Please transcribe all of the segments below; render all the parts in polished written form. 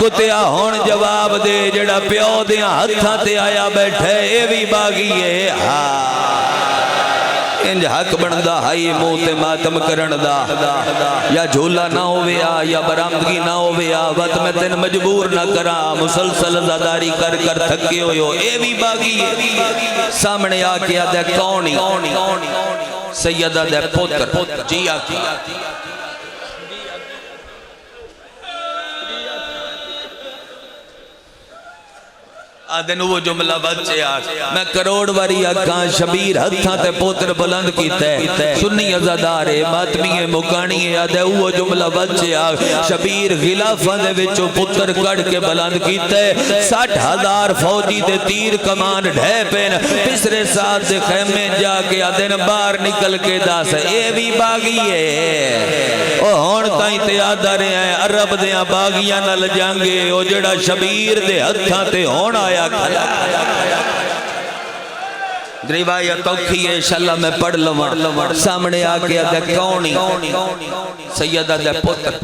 کتیا ہون جواب دے جڑا پیو دیاں ہتھاں تے آیا بیٹھے اے بھی باغی ہے انج حق بندہ ہائی موت ماتم کرن دا یا جھولا نہ ہویا یا برآمدگی نہ ہویا وقت میں تین مجبور نہ کرا مسلسل زاداری کر کر تھکے ہوئے اے بھی باغی ہے سامنے آکے آدھے کونی سیدہ دے پوتر جی آکی آدھے نو وہ جملہ بچے میں کروڑ واری آکھاں شبیر ہتھاں تے پوتر بلند کیتے سنی ازادارے ماتمی مکانی آدھے وہ جملہ بچے شبیر غلافہ دے وچو پتر کڑ کے بلند کیتے 60,000 فوجی دے تیر کمان ڈھے پین پسرے ساتھ دے خیمے جا کے آدھے باہر نکل کے داس اے بھی باغی ہے او ہون تائیں تے آدھا رہے ہیں عرب دیاں باغیاں نل جانگے او جڑا شبیر دے ہتھاں تے ہون آیا روایت اوکھی ہے انشاءاللہ میں پڑھ لواں سامنے آکے آدھے کونی سیدہ دے پتر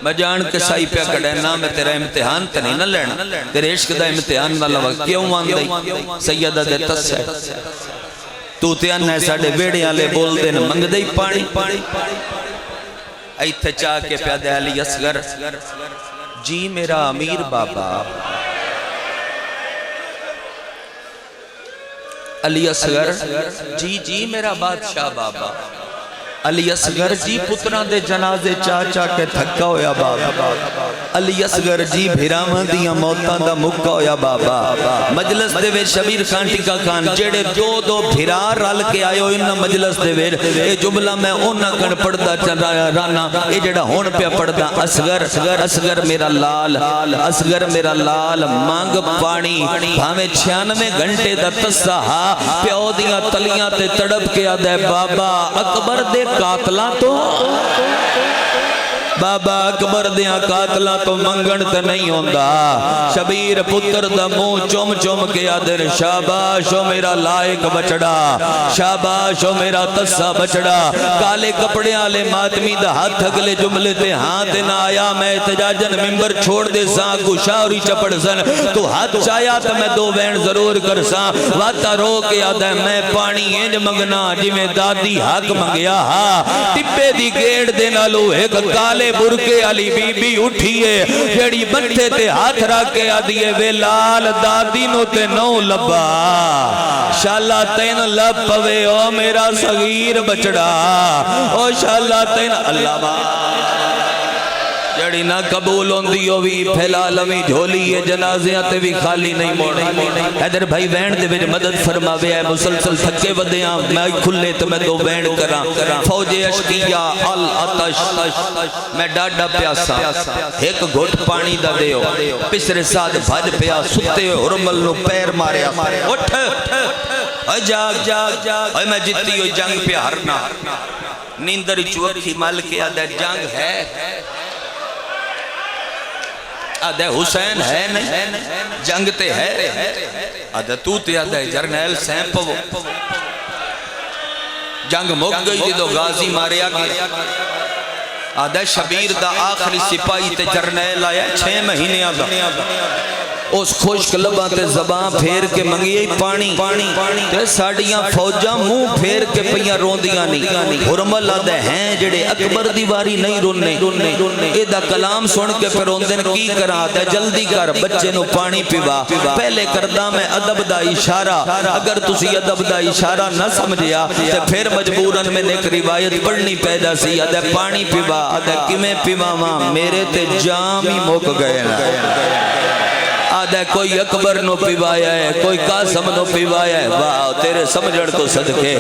میں جان کے سائی پہ کڑے نا میں تیرا امتحان تے نہیں نہ لینا تیرے عشق دا امتحان نہ لوا کیوں مان دائی سیدہ دے تس ہے تو تے انہیں ساڑھے بیڑے آلے بول دے منگ دائی پانی ایتھے چاہ کے پیادے علی اصغر جی میرا امیر بابا علی اصغر جی جی میرا بادشاہ بابا علی اصغر جی پتران دے جنازے چاچا کے تھکا ہویا بابا علی اصغر جی بھیرامان دیاں موتان دا مکہ ہویا بابا مجلس دے وے شبیر خان ٹکا خان جیڑے دو بھیرار رل کے آئے ہو انہا مجلس دے وے اے جملہ میں اونا کن پڑھدا رانا اے جیڑا ہون پہ پڑھدا اصغر میرا لال اصغر میرا لال مانگ پانی بھامے 96 گھنٹے دا تسہا پیو دیاں تلیاں تے تڑپ کے آدھے بابا اکبر دے قاتلہ تو بابا اکبر دیاں قاتلہ تو منگن تے نہیں ہوندہ شبیر پتر دا منہ چوم چوم کے آدھر شاباشو میرا لائق بچڑا شاباشو میرا تسا بچڑا کالے کپڑے آلے ماتمی دا ہاتھ اگلے جملے تے ہاتھ نہ آیا میں احتجاجن ممبر چھوڑ دے ساں گشاوری چپڑ سن تو ہاتھ چایا تو میں دو وین ضرور کر ساں واتا رو کے آدھے میں پانی انج منگنا جی میں دادی حق منگیا ٹپے دی گیڑ دینا لو ایک کالے برکے علی بی بی اٹھئے جیڑی بنتے تے ہاتھ راکے آدھئے وے لال دادی نو تے نو لبا شالا تین لب پوے او میرا صغیر بچڑا او شالا تین اللہ با جڑی نہ قبول ہوندی ہوئی پھیلا لوی جھولی ہے جنازیاں تے بھی خالی نہیں موڑی حیدر بھائی وین دے وچ مدد فرماوے ہے مسلسل تھکے ودیاں میں کھلے تو میں دو وین کراں فوج اشقیہ العطش میں ڈاڈا پیاسا ایک گھٹ پانی دا دیو پسرے ساتھ بھج پیا ستے حرمل نو پیر ماریا اٹھ اے جاگ اے میں جتی ہوئی جنگ پہ ہرنا نیندر چوکھی مال کے آدھے جنگ ہے آدھے حسین ہے نہیں جنگ تے ہے آدھے تو تے آدھے جرنیل سیمپ وہ جنگ مک گئی جدو غازی ماریا گیا آدھے شبیر دا آخری سپاہی تے جرنیل آیا 6 مہینے آگا اس خوشک لباں تے زبان پھیر کے منگیے پانی تے ساڑیاں فوجاں منہ پھیر کے پیاں روندیاں نہیں حرمل آدھے ہیں جڑے اکبر دیواری نہیں رونے اے دا کلام سن کے پھر روندن کی کرا دے جلدی کر بچے نو پانی پیوا پہلے کردہ میں ادب دا اشارہ اگر تسی ادب دا اشارہ نہ سمجھیا تے پھر مجبوراً میں نے ایک روایت پڑھنی پیدا سی آدھے پانی پیوا آدھے کمیں پیوا ماں میرے تے جام ہی موک گئے نا آدھے کوئی اکبر نو پیوایا ہے کوئی قاسم نو پیوایا ہے واہ تیرے سمجھڑ تو صدقے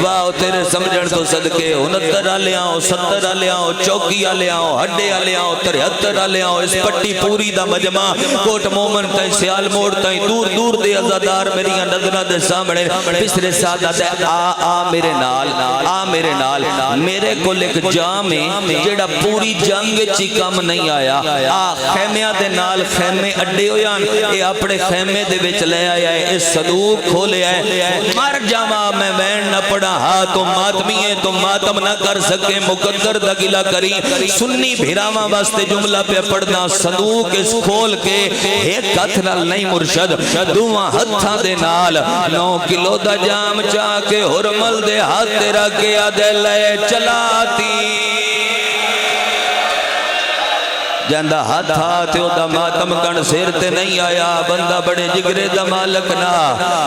واہ تیرے سمجھڑ تو صدقے 69 آلے آؤں 70 آلے آؤں چوکی آلے آؤں ہڈے آلے آؤں 73 آلے آؤں اس پٹی پوری دا مجمع کوٹ مومن تائیں سیال موڑ تائیں دور دور دے ازادار میریاں نظرہ دے سامنے پسرے ساتھ آدھے آ میرے نال میرے کو لکھ جامے جیڑا پوری جنگ چی کم نہیں آیا خیمیاں دے نال خیمے اڈے ہوئے ہویا اے اپنے خیمے دے وچ لے آیا ہے اس صندوق کھولیا ہے مر جاواں میں وین نہ پڑا ہا تو ماتمیے تو ماتم نہ کر سکے مقدر دا گلا کری سنی بھیراواں واسطے جملہ پہ پڑھنا صندوق اس کھول کے ایک ہتھ نال نہیں مرشد دوواں ہتھاں دے نال 9 کلو دا جام چا کے ہرمل دے ہاتھ تیرا کیا دے لے چلاتی جاندہ ہاتھ ہاتھ دا ماتم کن سیر تے نہیں آیا بندہ بڑے جگرے دا مالک نا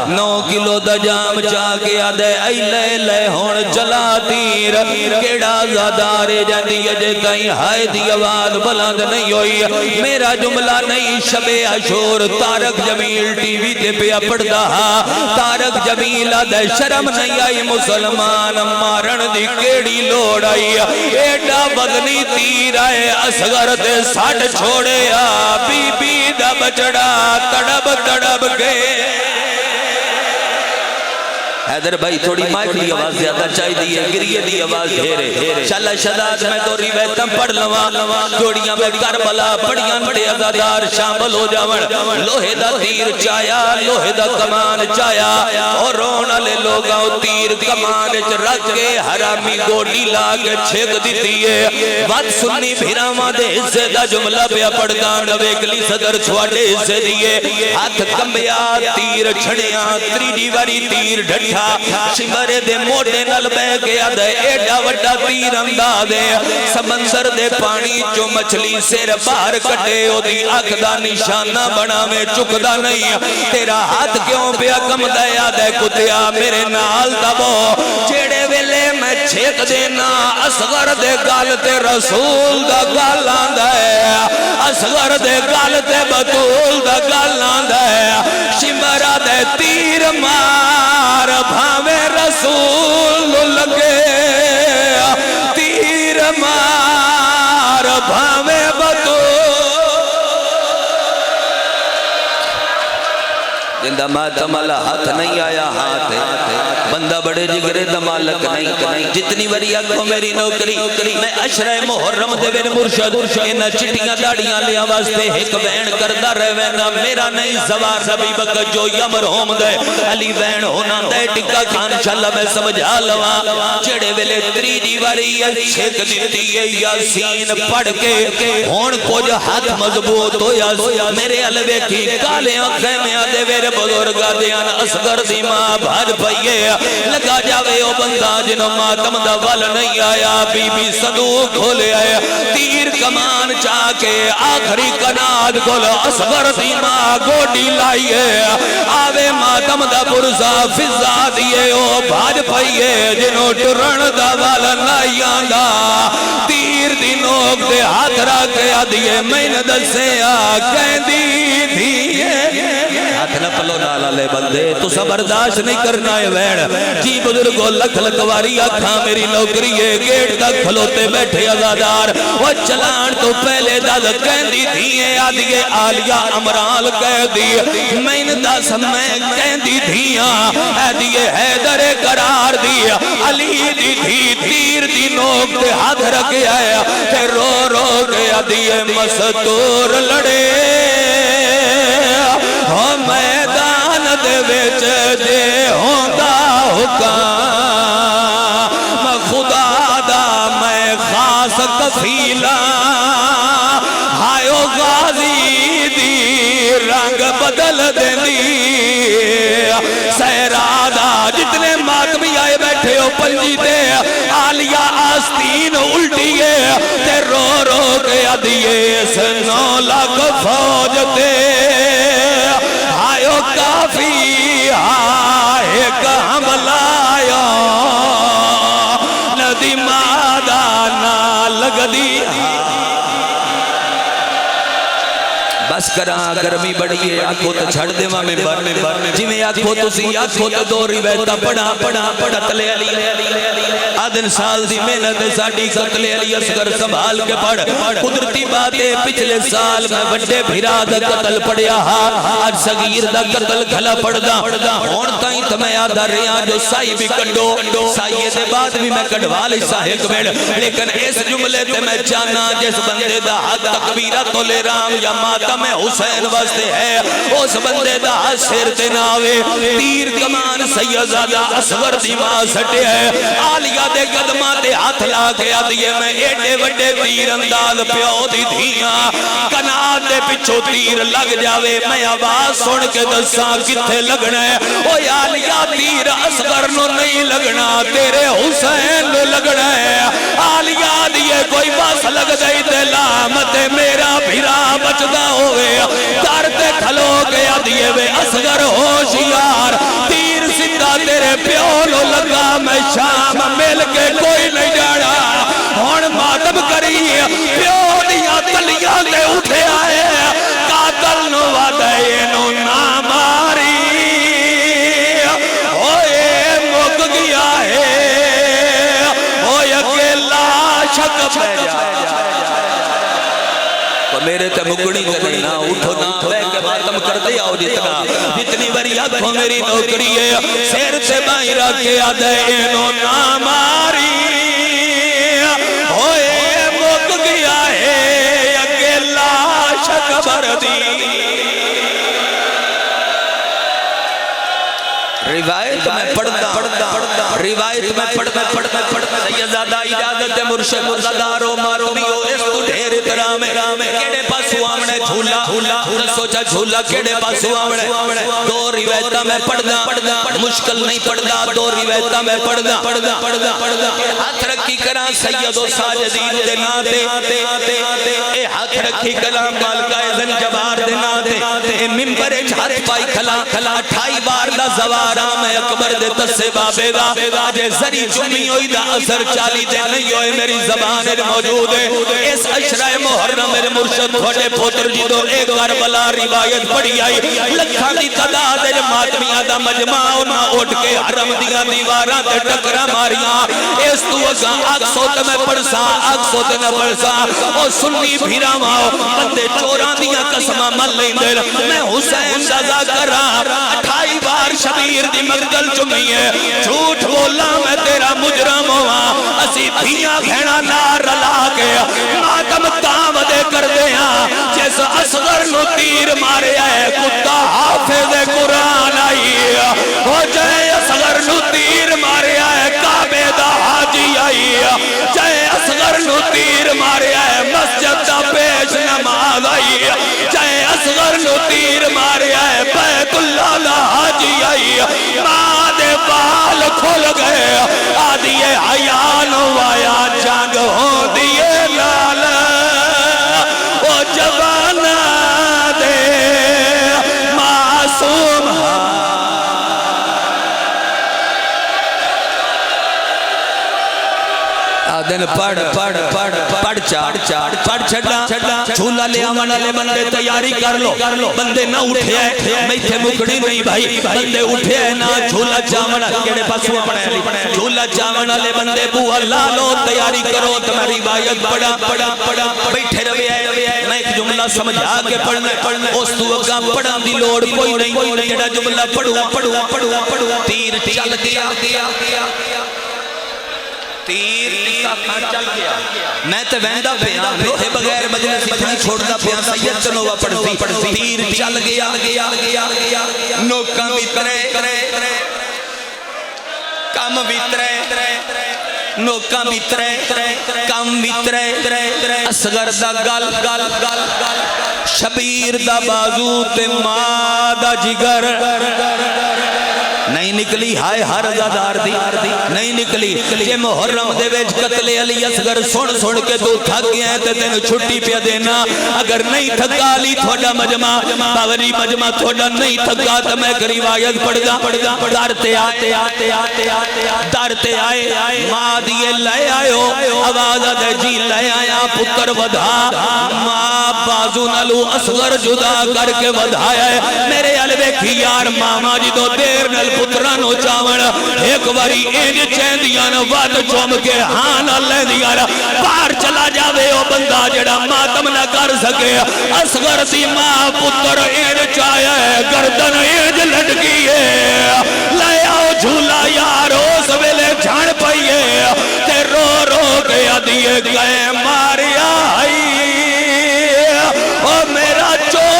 9 کلو دا جام چاہ کے آدھے اے لے لے ہون چلا تیر کیڑا زادارے جاندی اجے کہیں ہائے دی آواز بلند نہیں ہوئی میرا جملہ نہیں شب عاشور تارک جمیل ٹی وی تے پیا پڑھدا تارک جمیل آدھے شرم نہیں آئی مسلمان مارن دی کیڑی لوڑ آئی ایڈا بدنی تیر آئے اصغر تے ساڑھ چھوڑے بی بی دا بچڑا تڑب تڑب کے حیدر بھائی تھوڑی مائک لی آواز زیادہ چاہی دیئے گریہ دی آواز دھیرے شلہ شداد میں تو ریویتاں پڑھ لواں جوڑیاں میں کربلا پڑیاں تے ازادار شامل ہو جاون لوہے دا تیر چایا لوہے دا کمان چایا اور رونا لے لوگاں تیر کمان رکھ کے حرامی گوڑی لاغ چھک دیتی ہے وقت سنی بھیراواں دے حصے دا جملہ پہ پڑھتا نوے کلی صدر چھواڑے حصے دیئے ہاتھ کمبیا تیر چھڑیاں تریجی واری تیر ڈھٹا شمرے دے موٹے نل بے گیا دے ایڈا وڈا تیر انداز دے سمندر دے پانی جو مچھلی سیر باہر کٹے او دی آنکھ دا نشانہ بنا میں چکدا نہیں تیرا ہاتھ کیوں پیا کم دیا دے کتیا میرے نال دبو چیڑے ویلے میں چھیک دینا اصغر دے گال تے رسول دا گال آندہ ہے اصغر دے گال تے بطول دا گال آندہ ہے شمرہ دے تیر مار بھاوے رسول لگے تیر مار بھاوے بطول جندہ ماتم اللہ ہاتھ نہیں آیا ہاتھ بندہ بڑے جگرے دا مالک نہیں جتنی وری آگو میری نوکری میں عشرہ محرم دے بین مرشد انہ چٹیاں داڑیاں لیا واسطے ایک وین کردہ رہے وینا میرا نہیں سوار نبی بکر جو یمر ہوم دے علی وین ہونا دے ٹکا خان شاللہ میں سمجھا لوا چڑے ویلے تریجی وری چھک دیتی ہے یاسین پڑھ کے ہون کو جو ہاتھ مضبوط ہو یا میرے علوے کی کالے آنکھیں میں آدھے ویرے بزرگا دیان اصغر دی ماں بھاج پئیے لگا جاوے او بندہ جنہوں ماتم دا ول نہیں آیا بی بی صندوق کھولے آیا تیر کمان چاہ کے آخری کناد گل اصغر دی ماں گوڑی لائیے آوے ماتم دا برزا فضا دیئے او بھاج پئیے جنہوں ٹرن دا ول نہیں آندا تیر دی نوک دے ہاتھ راکے آدھیے میں نے دسے آکیں دی دیئے ہاتھ نہ پلو نالا لے بندے تو سبرداشت نہیں کرنا ہے وین جی بزرگو لکھ لکواری آکھاں میری نوکری ہے گیٹ تک کھلوتے بیٹھے ازادار وہ چلان تو پہلے داد کہندی تھیئے آدھیے آلیہ امرال کہہ دی میں دس میں کہندی تھیاں آدھیے حیدر قرار دی علی دی تھی تیر دی نوک تے ہاتھ رکھے آیا تے رو رو کے آدھیے مستور لڑے میدان دے وچ جے ہوندا حکام خدا دا میں خاص کفیلا ہائیو غازی دی رنگ بدل دیندی سہرادا جتنے ماتمی آئے بیٹھے ہو پنجی دے آلیہ آستین الٹیے تے رو رو کے آدھیے سنو لاکھ فوج تے کافی آئے کہ حملہ آیا ندی مادانا لگ دی بس کرا گرمی بڑی ہے آنکھوں تو چھڑ دے ماں ممبر جی میں آنکھوں تو سی آنکھوں تو دو روایتہ پڑھا تلے علی آدھن سال دی محنت ساڑی قتل علی اصغر سنبھال کے پڑھ قدرتی باتیں پچھلے سال میں بڑے بھیرا دا قتل پڑیا آج صغیر دا قتل کھلا پڑ دا ہون تائیں تمہیں آدھا ریاں جو سائی بھی کنڈو سائیے دے بعد بھی میں کڑوالی ساہک بیڑ لیکن اس جملے تے میں چانا جس بندے دا حد تکبیرہ تو لے رام یا ماتم ماتم حسین واسطے ہے اس بندے دا سر تے نہ آوے تیر کمان سیدزادہ اصغر دی ماں سٹے ہے آلیہ دے قدماں تے ہاتھ لا کے آدھیے میں ایڈے وڈے تیر انداز پیو دی دھیاں کنات دے پچھو تیر لگ جاوے میں آواز سن کے دساں کتھے لگنا ہے او آلیہ تیر اصغر نو نہیں لگنا تیرے حسین نو لگنا ہے آلیہ دیئے کوئی بس لگ دائی تے لامت میرا بھیرا بچدا ہوئے کرتے کھلو گیا دیئے وے اصغر ہوشیار تیر سندہ تیرے پیولو لگا میں شام مل کے کوئی نہیں جاڑا ہون ماتم کری پیولیاں تلیاں دے اٹھے آئے قاتل نو وعدے نو ناماری ہوئے مک گیا ہے ہوئے اکیلا شک پہ جا میرے تے مگڑی تے نہیں نا اٹھو نا ہوئے کہ ماتم کر دیا ہو جتنی بری آدھو میری نوکری ہے سیر سے بائی رکھے آدھے انہوں ناماری ہوئے مک گیا ہے اکیلا شک بھر دی روایت میں پڑھتا روایت میں پڑھتا سیدزادہ اجازت مرشد مردارو مارو بیو اس تو ڈھیر کرام کیڑے پاسو آمنے جھولا سوچا جھولا کیڑے پاسو آمنے دو روایتہ میں پڑھتا مشکل نہیں پڑھتا دو روایتہ میں پڑھتا ہاتھ رکھی کرام سید و ساجدین دے ناتے اے ہاتھ رکھی کلام مالکہ زنجبار دے ناتے اے ممبر ہاتھ پائی کھلا 28 بار دا زوار میں اکبر دے تسے بابے دا آجے زری جمی ہوئی دا اثر چالی دے نہیں ہوئے میری زبان موجود ہے اس عشرہ محرم میرے مرشد تھوڑے پوتر جی دو ایک کربلا روایت پڑی آئی لکھا دی تعداد ہے ماتمیاں دا مجمع انہاں اٹھ کے حرم دیاں دیواراں تے ٹکرا ماریاں اس تو اگاں آگ سوت میں پڑسا آگ سوت میں پڑسا او سنی بھیرا ماؤ بندے چوران دیاں قسمہ مل لیں دل میں حسین سزا کرا 28 بار شبیر دی مقدل چمی ہے جھوٹ بولا میں تیرا مجرم ہوا اسی دھیاں بھینا نار رلا کے ماتم تام دے کر دیا جیسا اصغر نو تیر مارے ہے کتا حافظ قرآن آئی ہو جائے اصغر نو تیر مارے ہے کعبے دا حاجی آئی جائے اصغر نو تیر مارے ہے مسجد دا پیش نماز آئی جائے اصغر نو تیر مارے ہے بیت اللہ دا حاجی آئی ماں دے بال کھول گئے آدھیے حیان وایا جانگ ہو دیے لال او جوانا دے معصوم دن پڑھ چاڑ چھڑا جھولا لے آمانا لے بندے تیاری کر لو بندے نہ اٹھے ہیں میں تھے مکڑی نہیں بھائی بندے اٹھے ہیں نہ جھولا چاونا کیڑے پاسو اپنے جھولا چاونا لے بندے بو اللہ لو تیاری کرو تمہاری بایت پڑا بیٹھے روے ہے میں ایک جملہ سمجھا کے پڑھنے اس تو اگا پڑھا دی لوڑ کوئی نہیں جڑا جملہ پڑھوا تیر چل گیا تیر کا کھان چل گیا میں تے ویندہ پیا میرے بغیر مجلس بجنی چھوڑتا پیا سید چنوہ پڑھتی تیر چل گیا نوکاں بیترے کم بیترے نوکاں بیترے کم بیترے اصغر دا گل شبیر دا بازو تے ماں دا جگر نہیں نکلی ہائے ہر زادار دی نہیں نکلی جے محرم دے ویج قتل علی اصغر سن کے تو تھک گیا ہے تے تینو چھٹی پہ دینا اگر نہیں تھکا لی تھوڑا مجمع باوری مجمع تھوڑا نہیں تھکا تو میں روایت پڑھدا دارتے آئے ماں دیئے لے آئے آواز دے جی لے آیا پتر ودھا ماں بازو نلو اصغر جدا کر کے ودھایا ہے میرے علوے کی یار ماما جی دو دیر نل پترانو چاون ایک باری اینج چیندیاں واد چوم کے ہاں لے دیا باہر چلا جاوے او بندہ جڑا ماتم نہ کر سکے اصغر دی ماں پتر اینج چایا ہے گردن اینج لٹکی ہے لے آؤ جھولا یار اس ویلے جھان پائیے تے رو گیا دیئے گئے ماریا آئی او میرا چو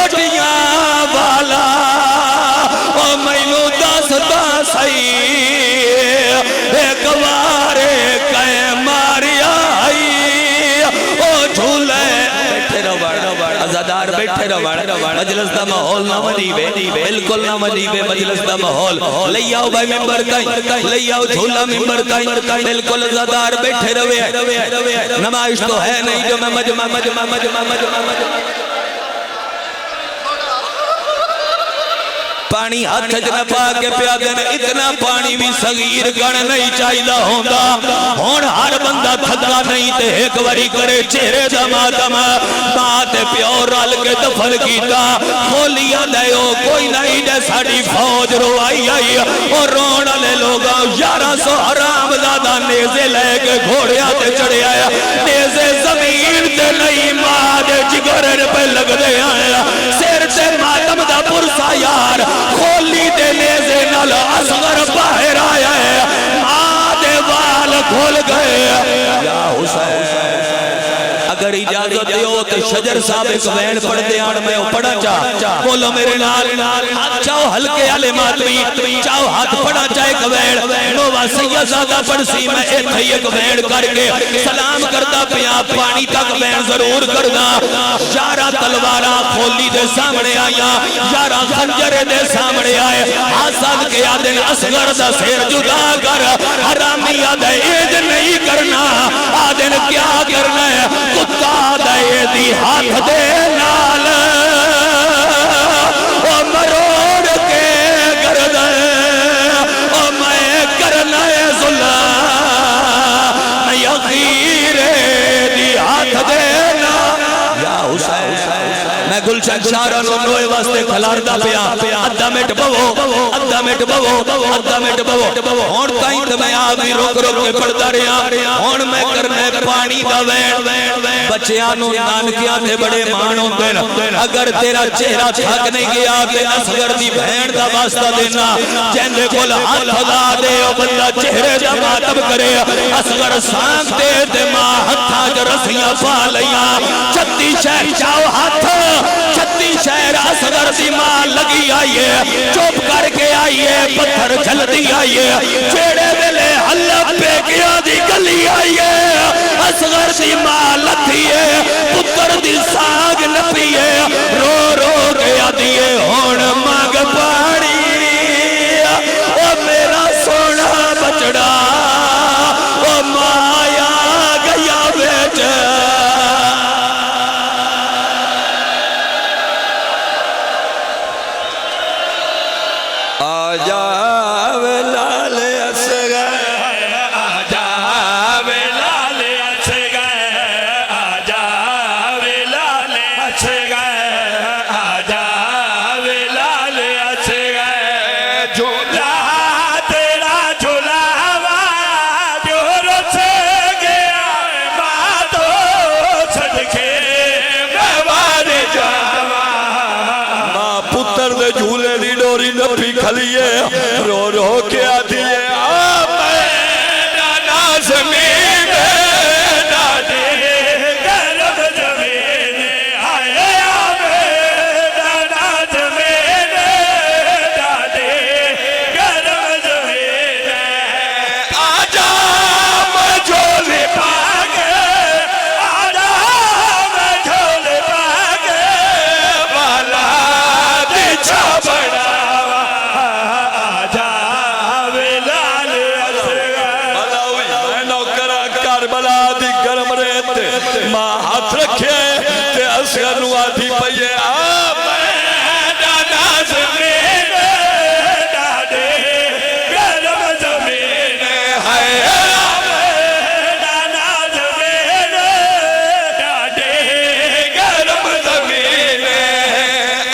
مجلس دا ماحول نہ منیوے بالکل نہ منیوے مجلس دا ماحول لئی آؤ بھائی ممبر تائیں لئی آؤ جھولا ممبر تائیں بالکل زدار بیٹھے روے نمائش تو ہے نہیں جو میں مجمع پانی ہاتھ جنہ پا کے پیا دینے اتنا پانی بھی صغیر گن نہیں چاہیدہ ہوندہ ہون ہر بندہ تھکا نہیں تے ایک وری کرے چہرے دا ماتم مات پیو رال کے دفن کیتا کھولیا دیو کوئی نہیں دے ساڑی فوج روائی آئی اور رونا لے لوگا 1100 حرام زادہ نیزے لے کے گھوڑیا تے چڑھے آیا نیزے زمین تے نہیں ماں دے جگرن پہ لگ دے آیا سیر تے ماتم دا پرسا یار کھولی دے نیزے نال اصغر باہر آیا ہے آدھے وال کھول گئے یا حسین اگر اجازت دیو تو شجر صاحب ایک وین پڑھ دے آن میں پڑھا چاہ بولو میرے نال چاہو ہلکے آلے ماتمی چاہو ہاتھ پڑھا چاہ ایک وین نوہ سید زادہ پڑھ سی میں ایک وین کر کے سلام کرتا پیا پانی تک وین ضرور کرنا 11 تلوارہ کھولی دے سامنے آیا 11 خنجر دے سامنے آئے حسد کے آدھن اصغر دا سیر جدا کر حرامی آدھے عید نہیں کرنا آدھن کیا کرنا ہے کتا دائے دی ہاتھ دے نال او مروڑ کے گردے او میں کرنا ہے ظلم میں یخیر دی ہاتھ دے نال یا حسین میں گلشن شارہ نوے واسطے کھلار دا پیا ادھا مٹ بھو ہون تائیں تو میں آگی روک کے پڑھتا رہا ہون میں کرنے پانی دا وین بچیانوں نانکیاں تھے بڑے مانوں دین اگر تیرا چہرہ تھک نہیں گیا کہ اصغر دی بہن دا واسطہ دینا جہندے کول ہاتھ لگا دے او بندہ چہرے دا ماتب کرے اصغر سانگ دے دے ماں ہتھا جو رسیاں پا لیا 36 شہر چاہو ہاتھ 36 شہر اصغر دی ماں لگی آئیے چوپ کر کے آئیے پتھر جھل دی آئیے چیڑے ملے حلب پہ کیا دی گلی آئیے اصغر دی ماں لتھیے پتر دی ساگ نپیے رو رو گیا دیئے ہون مانگ پاڑی او میرا سونا بچڑا او مایا گیا بیٹا آجا ویلال اصغر آجا ویلال اصغر آجا ویلال اصغر آجا ویلال اصغر جھولا تیرا جھولاوا جو رس گیا باتو صدقے میں وار جاوا ماں پتر دے جھولے دی ڈوری نپی کھلیے رو رو کے آدھیے زمین ڈاڈے گرم زمین آئے ڈاڈا زمین ڈاڈے گرم زمین آجا میں جھولے پاگے آجا میں جھولے پاگے والا دیچھا بڑا ماں ہاتھ رکھے تے اصغر نو آدھی پئیے ڈاڈا زمین ڈاڈے گرم زمین ہے ڈاڈا زمین ڈاڈے گرم زمین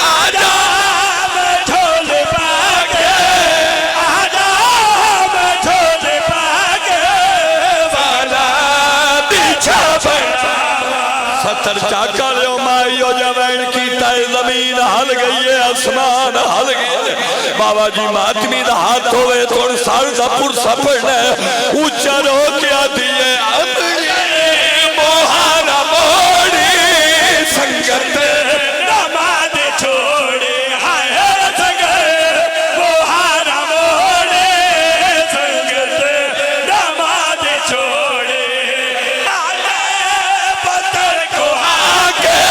آجا میں جھول پاگے آجا میں جھول پاگے والا پیچھا ستر چاکا لیو مائیو جوین کی تائے زمین ہل گئی ہے اسمان ہل گئی ہے بابا جی ماتمی دا ہاتھ ہوئے تھوڑ سال دا پرسا پڑھنے اچھا رو کیا دیئے موہانا موڑی سنگت نماد چھوڑے ہائے سنگر موہانا موڑی سنگت نماد چھوڑے پتر کو آگے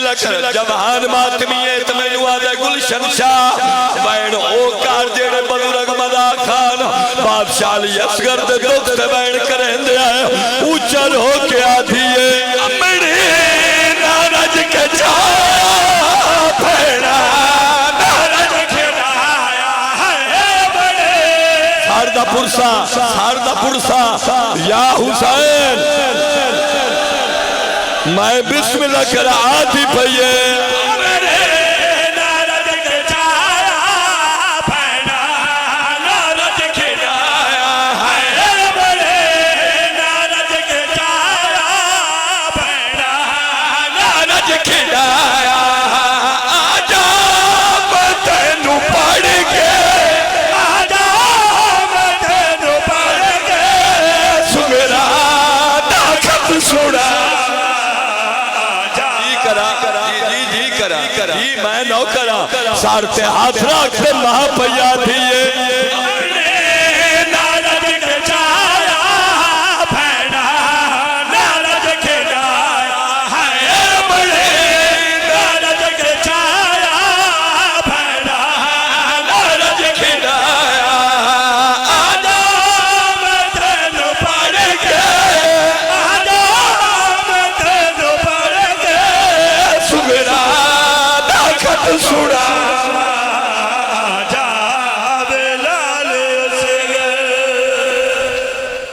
لکھ جوان ماتمیے تمہیں آدھے گلشن شاہ بین او کار جیڑے بزرگ مدا خان بادشاہ علی اصغر دے دکھ سے بین کریں دے آئے اوچر ہو کے آدھیے امڑی نارج کے جایا پھیڑا نارج کے جایا ہے بڑے ساردہ پرسا یا حسین میں بسم اللہ کر آتی پہیے جی میں نو کرا سارتے ہاتھ رکھ سے مہا پیا تھیے